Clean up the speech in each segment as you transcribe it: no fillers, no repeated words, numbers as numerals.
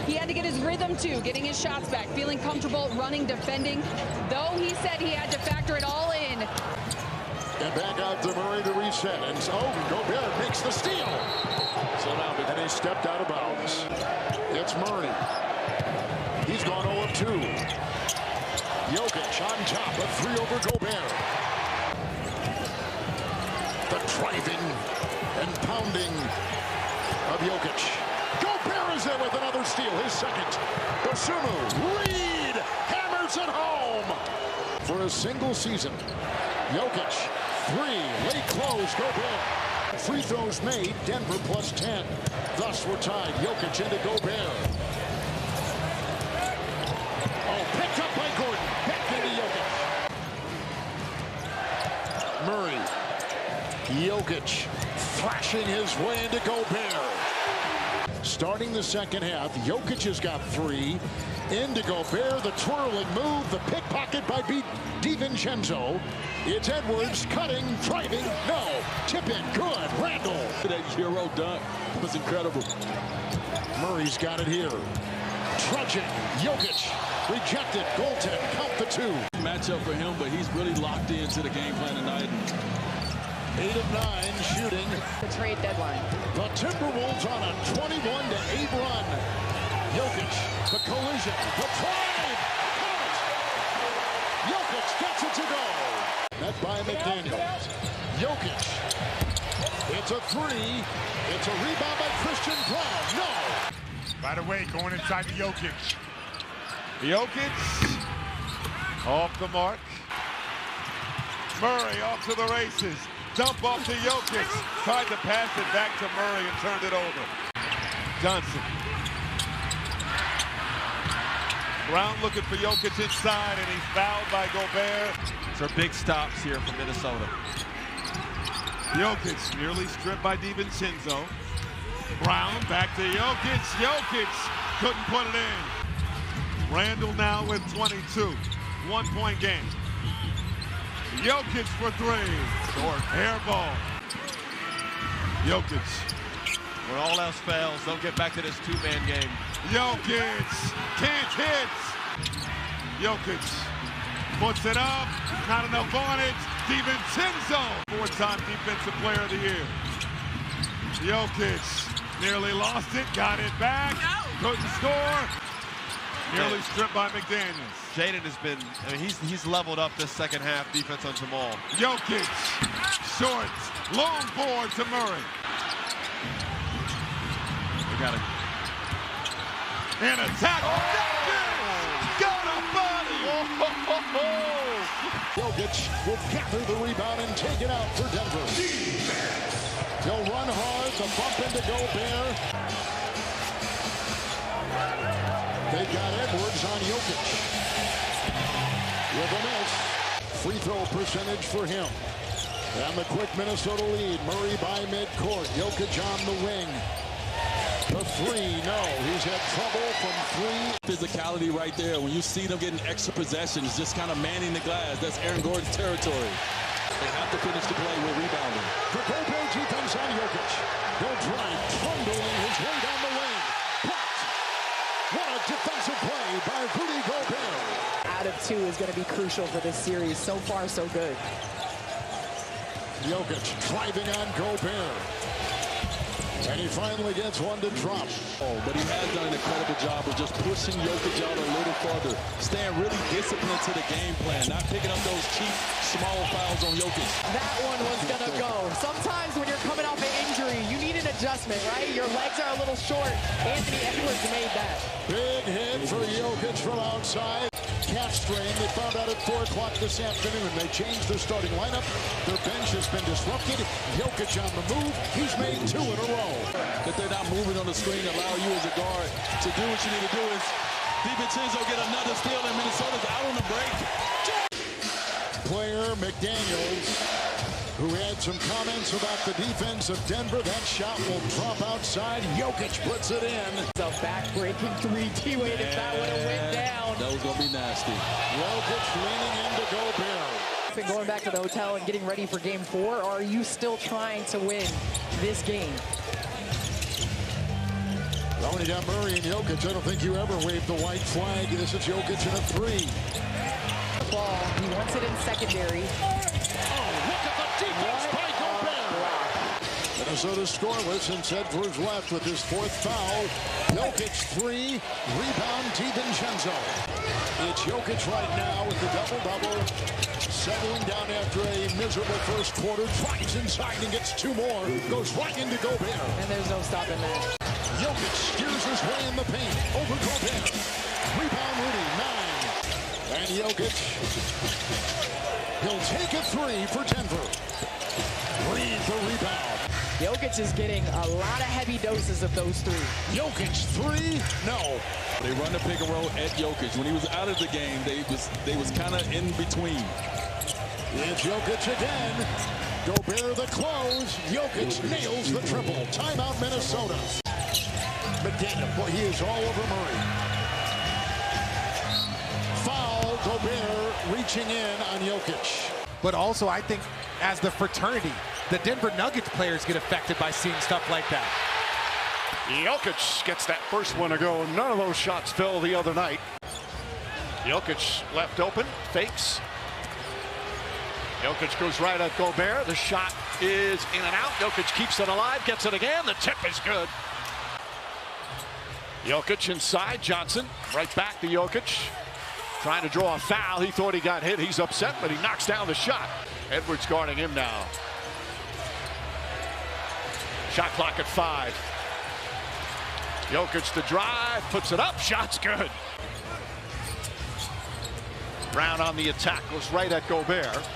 He had to get his rhythm too, getting his shots back, feeling comfortable running, defending, though he said he had to factor it all in. And back out to Murray to reset. And Gobert makes the steal. So now, and he stepped out of bounds. It's Murray. He's gone 0 of 2. Jokic on top of 3 over Gobert. The driving and pounding of Jokic. Gobert is there with another steal, his second. Basumu, Reed hammers it home. For a single season, Jokic, 3, late close, Gobert. Free throws made, Denver plus 10. Thus we're tied, Jokic into Gobert. Oh, picked up by Gordon, back into Jokic. Murray, Jokic flashing his way into Gobert. Starting the second half, Jokic has got 3. Into Gobert, the twirling move, the pickpocket by DiVincenzo. It's Edwards cutting, driving, no, tip in, good, Randall. That Euro dunk was incredible. Murray's got it here. Trudging, Jokic, rejected, goaltend, count the 2. Matchup for him, but he's really locked into the game plan tonight. 8 of 9 shooting. The trade deadline. The Timberwolves on a 21-8 run. Jokic, the collision, the drive, count. Jokic gets it to go. Met by McDaniels. Jokic. It's a 3. It's a rebound by Christian Brown. No. By the way, going inside to Jokic. Jokic off the mark. Murray off to the races. Dump off to Jokic. Tried to pass it back to Murray and turned it over. Johnson. Brown looking for Jokic inside, and he's fouled by Gobert. These are big stops here from Minnesota. Jokic nearly stripped by DiVincenzo. Brown back to Jokic. Jokic couldn't put it in. Randall now with 22. 1-point game. Jokic for 3. Short air ball. Jokic. When all else fails, they'll get back to this 2-man game. Jokic can't hit. Jokic puts it up. Not enough on it. DiVincenzo, 4-time defensive player of the year. Jokic nearly lost it. Got it back. Couldn't score. Nearly stripped by McDaniels. Jaden has been, I mean, he's leveled up this second half defense on Jamal. Jokic, short, long board to Murray. They got it. And attack. Jokic got a body. Jokic will gather the rebound and take it out for Denver. He'll run hard, the bump into Gobert. They got Edwards on Jokic. With a miss. Free throw percentage for him. And the quick Minnesota lead. Murray by midcourt. Jokic on the wing. The 3, no. He's had trouble from 3. Physicality right there. When you see them getting extra possessions, just kind of manning the glass, that's Aaron Gordon's territory. They have to finish the play with rebounding. The Gobert defense on Jokic. He'll drive, trundling his way down the lane. Blocked. What a defensive play by Rudy Gobert. Out of 2 is going to be crucial for this series. So far, so good. Jokic driving on Gobert. And he finally gets one to drop. Oh, but he has done an incredible job of just pushing Jokic out a little further, staying really disciplined to the game plan, not picking up those cheap, small fouls on Jokic. That one was going to go. Sometimes when you're coming off an injury, you need an adjustment, right? Your legs are a little short. Anthony Edwards made that. Big hit for Jokic from outside. Calf strain, they found out at 4 o'clock this afternoon. They changed their starting lineup. Their bench has been disrupted. Jokic on the move. He's made 2 in a row. That they're not moving on the screen, allow you as a guard to do what you need to do. Is DiVincenzo get another steal, and Minnesota's out on the break. Player McDaniels, who had some comments about the defense of Denver. That shot will drop outside. Jokic puts it in. A back-breaking 3 D-Wade if that would have went down. That was going to be nasty. Jokic leaning into Gobert. Been going back to the hotel and getting ready for game 4, or are you still trying to win this game? Well, when you got Murray and Jokic, I don't think you ever waved the white flag. This is Jokic in a three. Ball. He wants it in secondary. Oh, look at the defense by Gobert. Minnesota scoreless and Tedford's left with his fourth foul. Jokic three, rebound DiVincenzo. It's Jokic right now with the double-double. Settling down after a miserable first quarter. Drives inside and gets two more. Goes right into Gobert. And there's no stopping that. Jokic steers his way in the paint. Over Gobert. Rebound Rudy, 9. And Jokic, he'll take a three for Denver. Reed the rebound. Jokic is getting a lot of heavy doses of those three. Jokic three, no. They run the pick and roll at Jokic. When he was out of the game, they was kind of in between. It's Jokic again. Gobert the close. Jokic nails the triple. Timeout Minnesota. McDaniel, boy, he is all over Murray. Foul, Gobert reaching in on Jokic. But also, I think, as the fraternity, the Denver Nuggets players get affected by seeing stuff like that. Jokic gets that first one to go. None of those shots fell the other night. Jokic left open, fakes. Jokic goes right at Gobert. The shot is in and out. Jokic keeps it alive, gets it again. The tip is good. Jokic inside, Johnson right back to Jokic. Trying to draw a foul. He thought he got hit. He's upset, but he knocks down the shot. Edwards guarding him now. Shot clock at 5. Jokic the drive, puts it up. Shot's good. Brown on the attack, goes right at Gobert.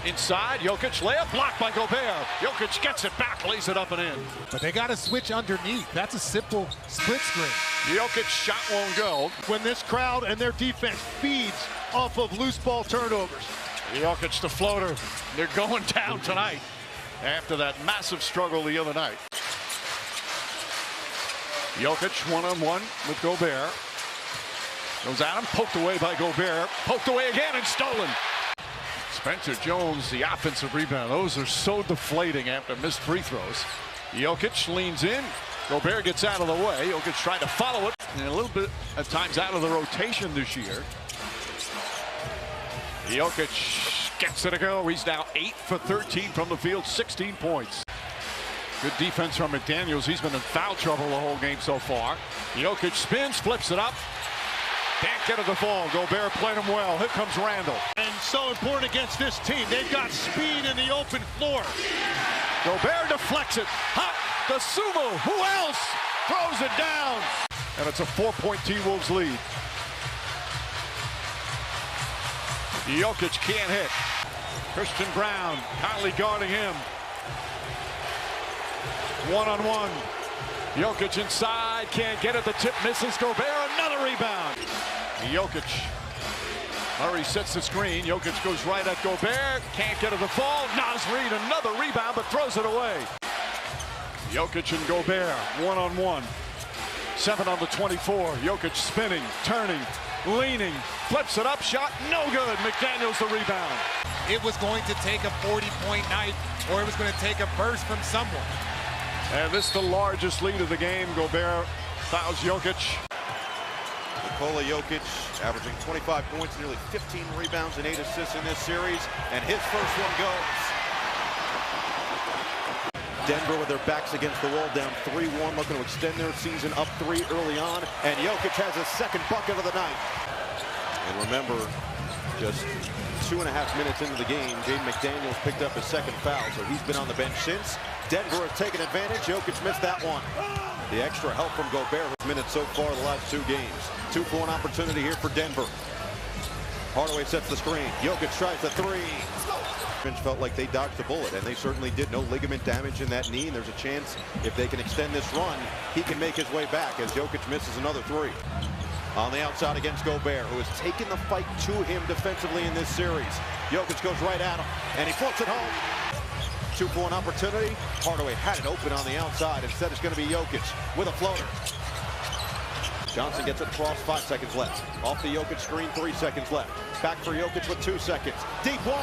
Inside, Jokic layup blocked by Gobert. Jokic gets it back, lays it up and in. But they got to switch underneath. That's a simple split screen. Jokic shot won't go. When this crowd and their defense feeds off of loose ball turnovers. Jokic the floater. They're going down tonight after that massive struggle the other night. Jokic one-on-one with Gobert. Goes at him, poked away by Gobert. Poked away again and stolen. Spencer Jones, the offensive rebound. Those are so deflating after missed free throws. Jokic leans in. Gobert gets out of the way. Jokic trying to follow it. And a little bit at times out of the rotation this year. Jokic gets it to go. He's now 8 for 13 from the field, 16 points. Good defense from McDaniels. He's been in foul trouble the whole game so far. Jokic spins, flips it up. Can't get it to fall. Gobert played him well. Here comes Randall. And so important against this team. They've got speed in the open floor. Gobert deflects it. Hot. The sumo. Who else? Throws it down. And it's a 4-point T-Wolves lead. Jokic can't hit. Christian Brown, Conley guarding him. One-on-one. Jokic inside, can't get it. The tip misses. Gobert, another rebound. Jokic. Murray sets the screen. Jokic goes right at Gobert. Can't get it to fall. Naz Reid, another rebound, but throws it away. Jokic and Gobert, one-on-one. 7 on the 24. Jokic spinning, turning, leaning, flips it up, shot, no good. McDaniels the rebound. It was going to take a 40-point night, or it was going to take a burst from someone. And this is the largest lead of the game. Gobert fouls Jokic. Nikola Jokic averaging 25 points, nearly 15 rebounds and 8 assists in this series. And his first one goes. Denver with their backs against the wall, down 3-1, looking to extend their season up 3 early on. And Jokic has his second bucket of the night. And remember, just 2.5 minutes into the game, Jaden McDaniels picked up his second foul, so he's been on the bench since. Denver has taken advantage. Jokic missed that one. The extra help from Gobert minutes so far the last 2 games. 2 for 1 opportunity here for Denver. Hardaway sets the screen. Jokic tries the 3. Bench felt like they dodged the bullet, and they certainly did. No ligament damage in that knee, and there's a chance if they can extend this run, he can make his way back as Jokic misses another 3. On the outside against Gobert, who has taken the fight to him defensively in this series. Jokic goes right at him, and he floats it home. 2 for 1 opportunity. Hardaway had it open on the outside. Instead, it's going to be Jokic with a floater. Johnson gets it across, 5 seconds left. Off the Jokic screen, 3 seconds left. Back for Jokic with 2 seconds. Deep one.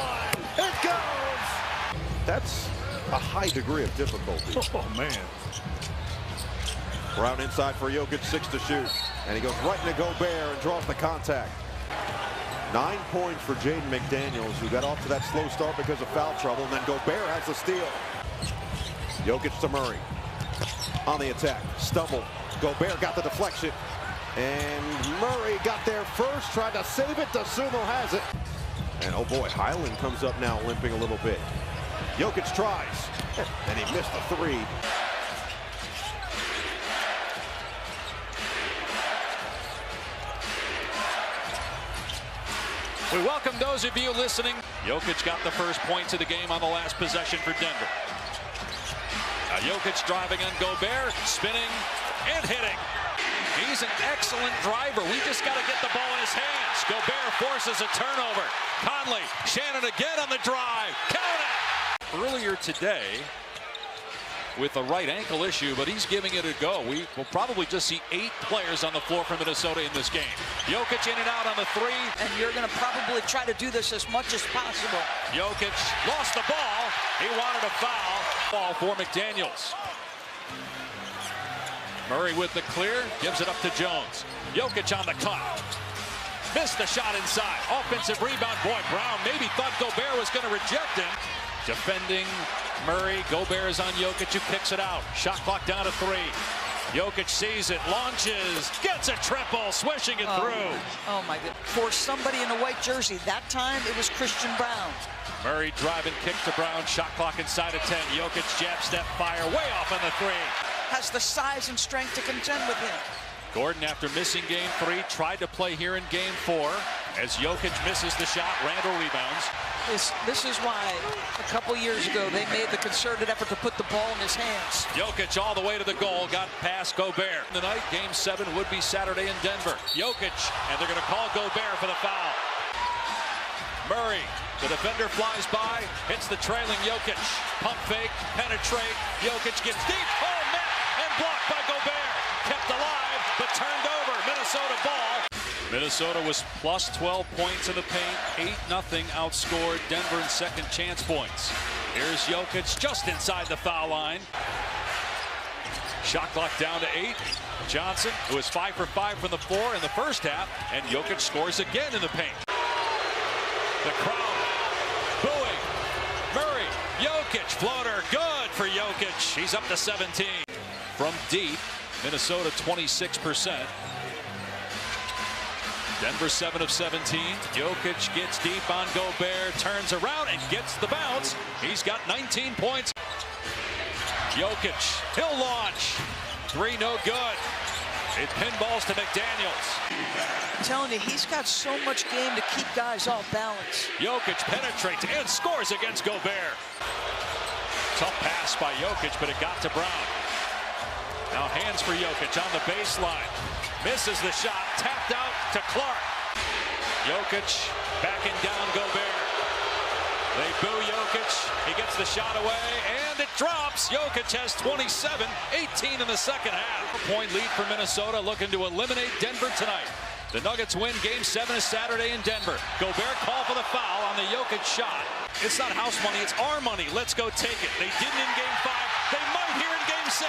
It goes! That's a high degree of difficulty. Oh, man. Brown inside for Jokic, 6 to shoot. And he goes right into Gobert and draws the contact. 9 points for Jaden McDaniels, who got off to that slow start because of foul trouble. And then Gobert has the steal. Jokic to Murray. On the attack. Stumbled. Gobert got the deflection. And Murray got there first. Tried to save it. Dosunmu has it. And oh boy, Highland comes up now limping a little bit. Jokic tries. And he missed the three. We welcome those of you listening. Jokic got the first points of the game on the last possession for Denver. Now Jokic driving on Gobert, spinning and hitting. He's an excellent driver. We just got to get the ball in his hands. Gobert forces a turnover. Conley, Shannon again on the drive. Count it! Earlier today with a right ankle issue, but he's giving it a go. We will probably just see 8 players on the floor for Minnesota in this game. Jokic in and out on the 3. And you're going to probably try to do this as much as possible. Jokic lost the ball. He wanted a foul. Ball for McDaniels. Murray with the clear, gives it up to Jones. Jokic on the cut. Missed the shot inside. Offensive rebound. Boy, Brown maybe thought Gobert was going to reject him. Defending Murray. Gobert is on Jokic, who kicks it out. Shot clock down to 3. Jokic sees it, launches, gets a triple, swishing it through. Oh my God. For somebody in a white jersey, that time it was Christian Brown. Murray driving, kick to Brown. Shot clock inside of 10. Jokic jab step fire, way off on the 3. Has the size and strength to contend with him. Gordon, after missing game 3, tried to play here in game 4. As Jokic misses the shot, Randall rebounds. This is why a couple years ago they made the concerted effort to put the ball in his hands. Jokic all the way to the goal, got past Gobert. Tonight, game 7 would be Saturday in Denver. Jokic, and they're going to call Gobert for the foul. Murray, the defender flies by, hits the trailing Jokic. Pump fake, penetrate. Jokic gets deep. Oh, net, and blocked by Gobert. Kept alive, but turned over. Minnesota ball. Minnesota was plus 12 points in the paint. 8-0 outscored Denver in second chance points. Here's Jokic just inside the foul line. Shot clock down to 8. Johnson, who is 5 for 5 from the floor in the first half, and Jokic scores again in the paint. The crowd booing. Murray, Jokic, floater, good for Jokic. He's up to 17. From deep, Minnesota 26%. Denver 7 of 17. Jokic gets deep on Gobert, turns around and gets the bounce. He's got 19 points. Jokic, he'll launch. 3 no good. It pinballs to McDaniels. I'm telling you, he's got so much game to keep guys off balance. Jokic penetrates and scores against Gobert. Tough pass by Jokic, but it got to Brown. Now hands for Jokic on the baseline. Misses the shot, tapped out to Clark. Jokic backing down Gobert. They boo Jokic. He gets the shot away, and it drops. Jokic has 27, 18 in the second half. Point lead for Minnesota, looking to eliminate Denver tonight. The Nuggets win game 7 is Saturday in Denver. Gobert called for the foul on the Jokic shot. It's not house money, it's our money. Let's go take it. They didn't in game 5. They might here in game 6.